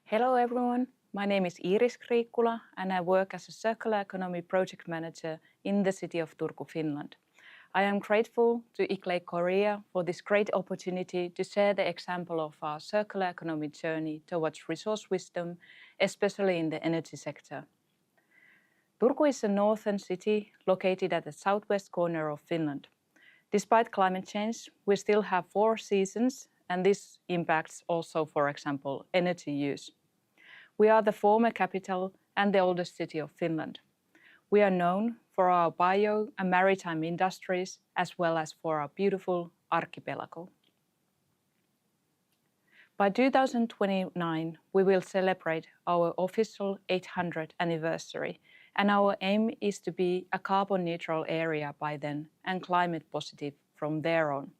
Hello everyone, my name is Iiris Kriikkula and I work as a circular economy project manager in the city of Turku, Finland. I am grateful to ICLEI Korea for this great opportunity to share the example of our circular economy journey towards resource wisdom, especially in the energy sector. Turku is a northern city located at the southwest corner of Finland. Despite climate change, we still have 4 seasons, and this impacts also, for example, energy use. We are the former capital and the oldest city of Finland. We are known for our bio and maritime industries, as well as for our beautiful archipelago. By 2029, we will celebrate our official 800th anniversary, and our aim is to be a carbon-neutral area by then and climate positive from there on.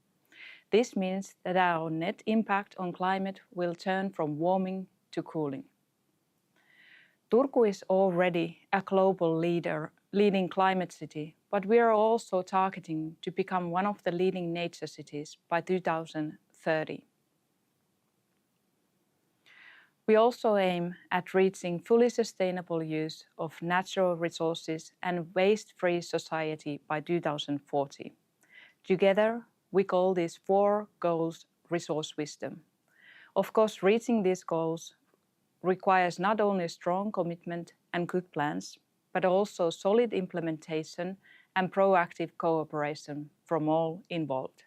This means that our net impact on climate will turn from warming to cooling. Turku is already a global leading climate city, but we are also targeting to become one of the leading nature cities by 2030. We also aim at reaching fully sustainable use of natural resources and waste-free society by 2040. Together, we call these 4 goals resource wisdom. Of course, reaching these goals requires not only strong commitment and good plans, but also solid implementation and proactive cooperation from all involved.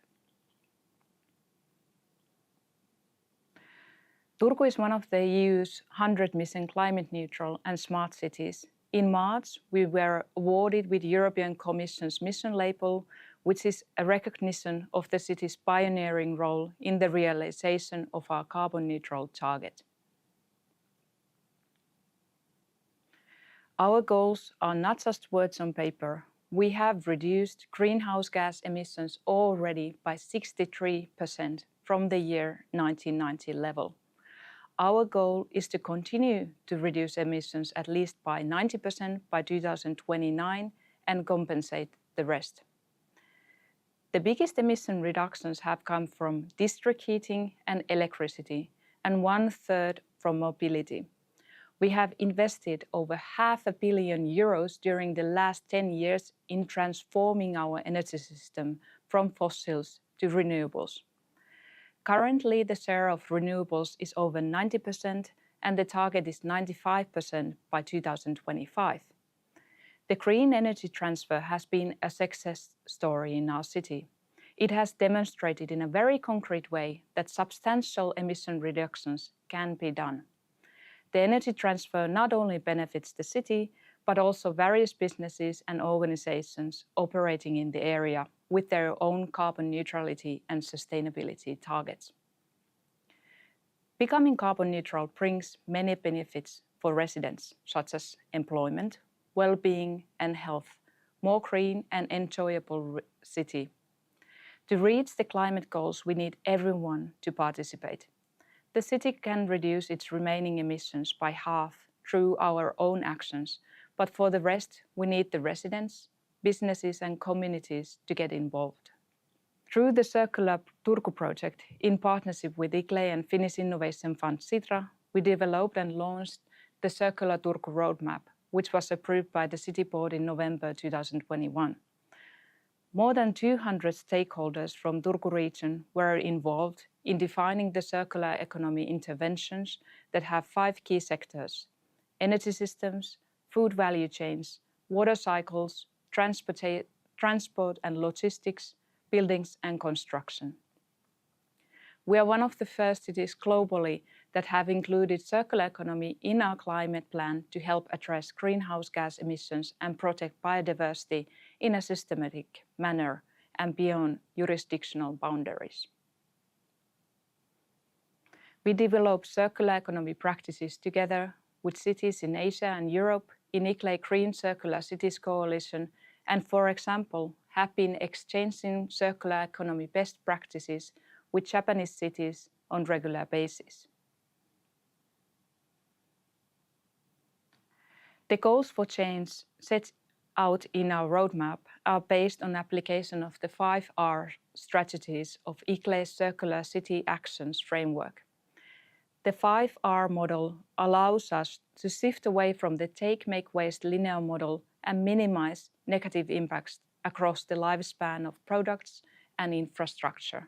Turku is one of the EU's 100 mission climate neutral and smart cities. In March, we were awarded with European Commission's mission label, which is a recognition of the city's pioneering role in the realization of our carbon neutral target. Our goals are not just words on paper. We have reduced greenhouse gas emissions already by 63% from the year 1990 level. Our goal is to continue to reduce emissions at least by 90% by 2029 and compensate the rest. The biggest emission reductions have come from district heating and electricity, and 1/3 from mobility. We have invested over €500 million during the last 10 years in transforming our energy system from fossils to renewables. Currently, the share of renewables is over 90%, and the target is 95% by 2025. The green energy transfer has been a success story in our city. It has demonstrated in a very concrete way that substantial emission reductions can be done. The energy transfer not only benefits the city, but also various businesses and organizations operating in the area with their own carbon neutrality and sustainability targets. Becoming carbon neutral brings many benefits for residents, such as employment, well-being and health, more green and enjoyable city. To reach the climate goals, we need everyone to participate. The city can reduce its remaining emissions by half through our own actions, but for the rest, we need the residents, businesses and communities to get involved. Through the Circular Turku project, in partnership with ICLEI and Finnish Innovation Fund Sitra, we developed and launched the Circular Turku roadmap, which was approved by the City Board in November 2021. More than 200 stakeholders from Turku region were involved in defining the circular economy interventions that have 5 key sectors: energy systems, food value chains, water cycles, transport and logistics, buildings and construction. We are one of the first cities globally that have included circular economy in our climate plan to help address greenhouse gas emissions and protect biodiversity in a systematic manner and beyond jurisdictional boundaries. We develop circular economy practices together with cities in Asia and Europe in ICLEI Green Circular Cities Coalition, and for example, have been exchanging circular economy best practices with Japanese cities on regular basis. The goals for change set out in our roadmap are based on application of the 5R strategies of ICLEI's Circular City Actions framework. The 5R model allows us to shift away from the take-make-waste linear model and minimize negative impacts across the lifespan of products and infrastructure.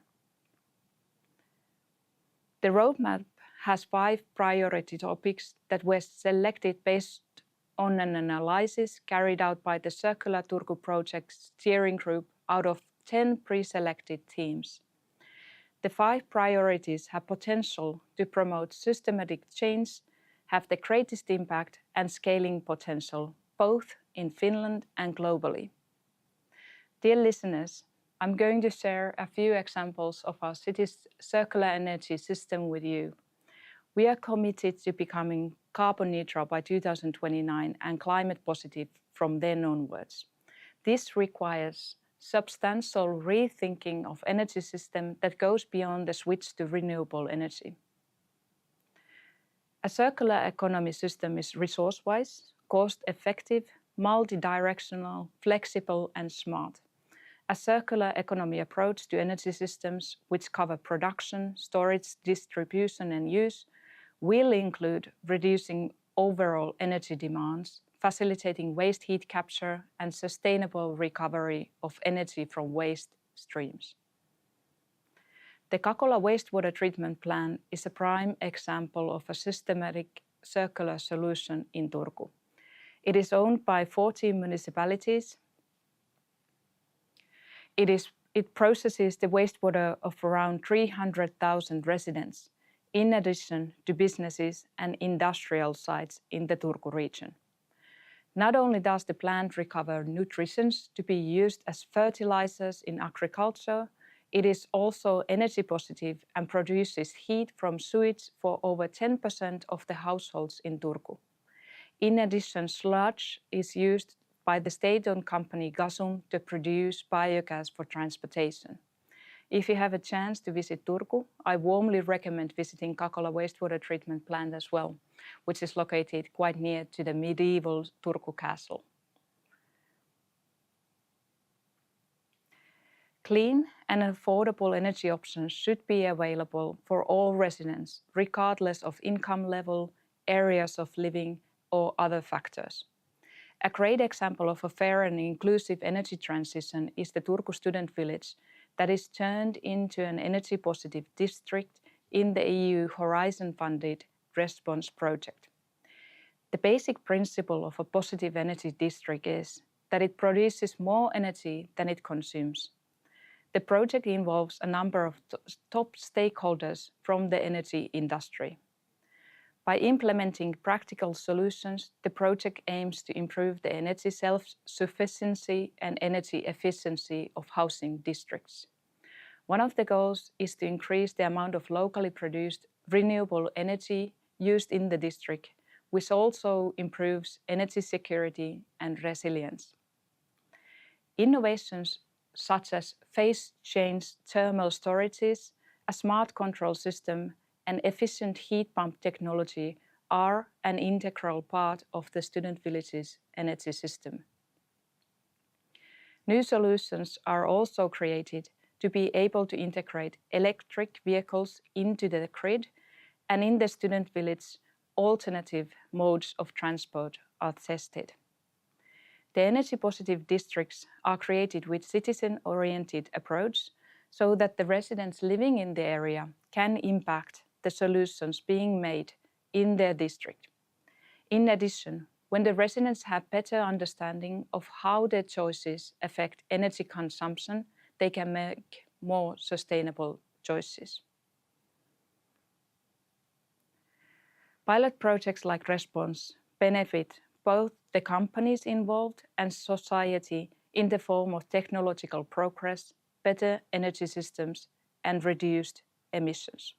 The roadmap has 5 priority topics that were selected based on an analysis carried out by the Circular Turku project steering group out of 10 pre-selected teams. The 5 priorities have potential to promote systematic change, have the greatest impact and scaling potential, both in Finland and globally. Dear listeners, I'm going to share a few examples of our city's circular energy system with you. We are committed to becoming carbon neutral by 2029 and climate positive from then onwards. This requires substantial rethinking of energy system that goes beyond the switch to renewable energy. A circular economy system is resource-wise, cost-effective, multi-directional, flexible and smart. A circular economy approach to energy systems which cover production, storage, distribution and use will include reducing overall energy demands, facilitating waste heat capture and sustainable recovery of energy from waste streams. The Kakola wastewater treatment plant is a prime example of a systematic circular solution in Turku. It is owned by 14 municipalities. It processes the wastewater of around 300,000 residents, in addition to businesses and industrial sites in the Turku region. Not only does the plant recover nutrients to be used as fertilizers in agriculture, it is also energy positive and produces heat from sewage for over 10% of the households in Turku. In addition, sludge is used by the state-owned company Gasum to produce biogas for transportation. If you have a chance to visit Turku, I warmly recommend visiting Kakola wastewater treatment plant as well, which is located quite near to the medieval Turku castle. Clean and affordable energy options should be available for all residents, regardless of income level, areas of living, or other factors. A great example of a fair and inclusive energy transition is the Turku student village that is turned into an energy positive district in the EU Horizon-funded Response project. The basic principle of a positive energy district is that it produces more energy than it consumes. The project involves a number of top stakeholders from the energy industry. By implementing practical solutions, the project aims to improve the energy self-sufficiency and energy efficiency of housing districts. One of the goals is to increase the amount of locally produced renewable energy used in the district, which also improves energy security and resilience. Innovations such as phase change thermal storages, a smart control system, and efficient heat pump technology are an integral part of the student village's energy system. New solutions are also created to be able to integrate electric vehicles into the grid, and in the student village, alternative modes of transport are tested. The energy positive districts are created with citizen-oriented approach so that the residents living in the area can impact the solutions being made in their district. In addition, when the residents have better understanding of how their choices affect energy consumption, they can make more sustainable choices. Pilot projects like Response benefit both the companies involved and society in the form of technological progress, better energy systems, and reduced emissions.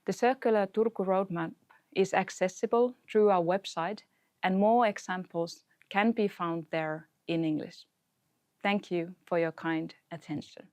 The Circular Turku roadmap is accessible through our website, and more examples can be found there in English. Thank you for your kind attention.